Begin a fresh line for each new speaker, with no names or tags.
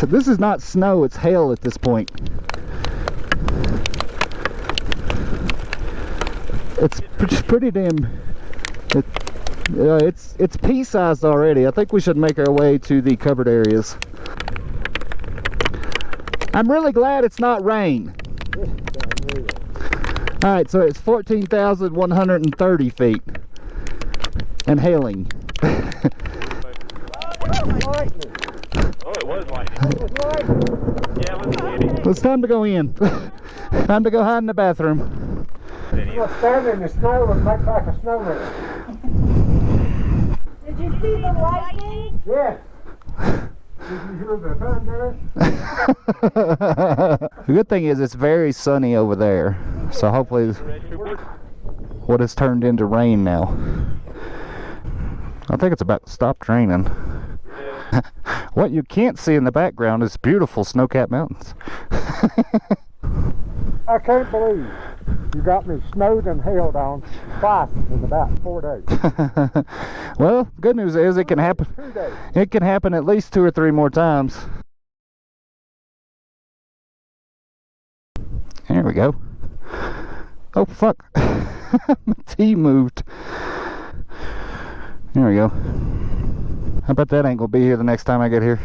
This is not snow, it's hail at this point. It's pretty damn... It's pea-sized already. I think we should make our way to the covered areas. I'm really glad it's not rain. Alright, so it's 14,130 feet. And hailing.
Oh, it was lightning. Yeah, it was lightning.
It's time to go in. Time to go hide in the bathroom.
We'll stand in the snow and make like a snowman.
Did you see the lightning?
Yes. Did you hear the thunder?
The good thing is it's very sunny over there. So hopefully what has turned into rain now. I think it's about to stop raining. What you can't see in the background is beautiful snow-capped mountains.
I can't believe you got me snowed and hailed on twice in about 4 days.
Well, good news is it can happen.
2 days.
It can happen at least 2 or 3 more times. There we go. Oh fuck. My T moved. There we go. I bet that ain't gonna be here the next time I get here.